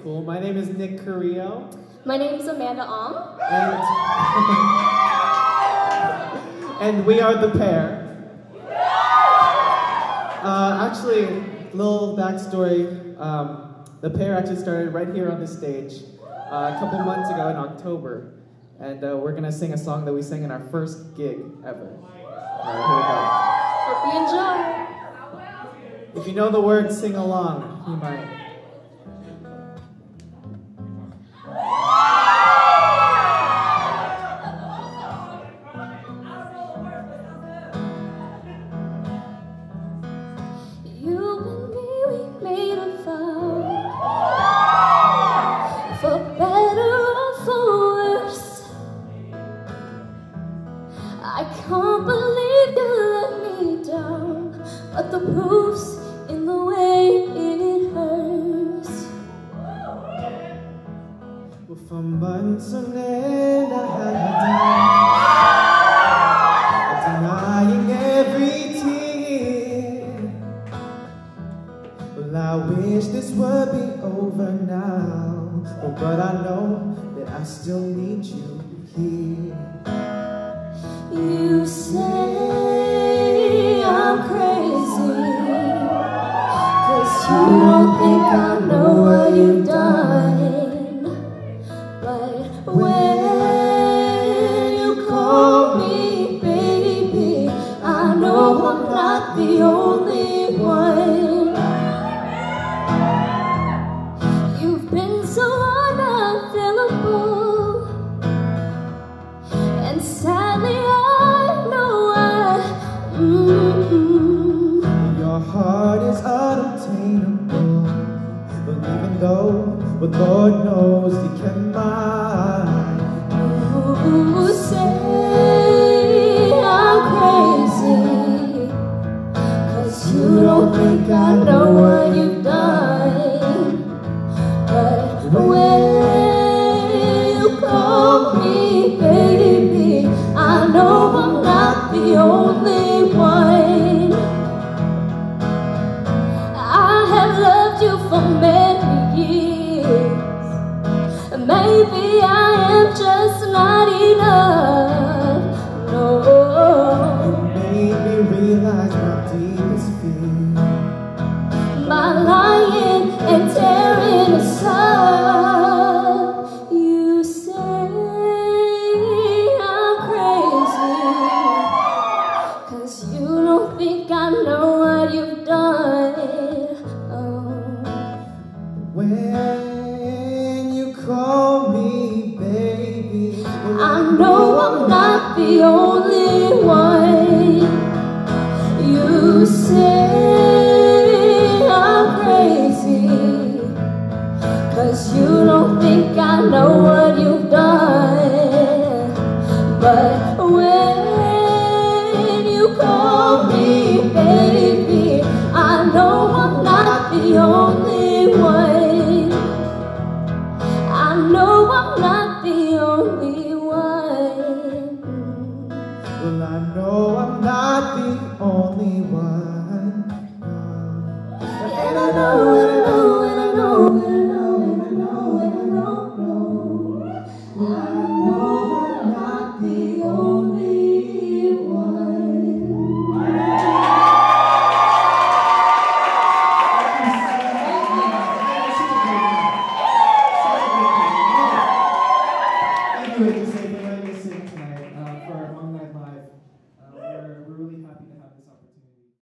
cool. My name is Nick Carrillo. My name is Amanda Ong. And we are The Pair. Actually, little backstory. The Pair actually started right here on this stage a couple months ago in October. And we're going to sing a song that we sang in our first gig ever. All right, here we go. Hope you enjoy. If you know the words, sing along. You might. I can't believe you let me down, but the proof's in the way it hurts. Well, for months on end I had my doubts, denying every tear. Well, I wish this would be over now, but I know that I still need you here. You say I'm crazy, 'cause you don't think I know what you've done. But when you call me baby, I know I'm not the only one. You've been so unavailable, and sadly your heart is unobtainable, but even though, but Lord knows you can mine. You say I'm crazy, 'cause you don't think I know what you've done. But when you call me baby, I know I'm not the only one. I have loved you for many years. Maybe I am just not enough. No. You made me realize my deepest fear, My lying and tearing us up. You say I'm crazy, 'cause you don't think I know what you've done. Oh. when you call me baby, I know I'm not the only one. You say I'm crazy, 'cause you don't think I know what you've done. But when you call me baby, I know I'm not the only one. I know I'm not the only one. well, I know I'm not the only one. And I know, and I know, and I know, and I know, and I know, and I know, I know I'm not the only one. Thank you.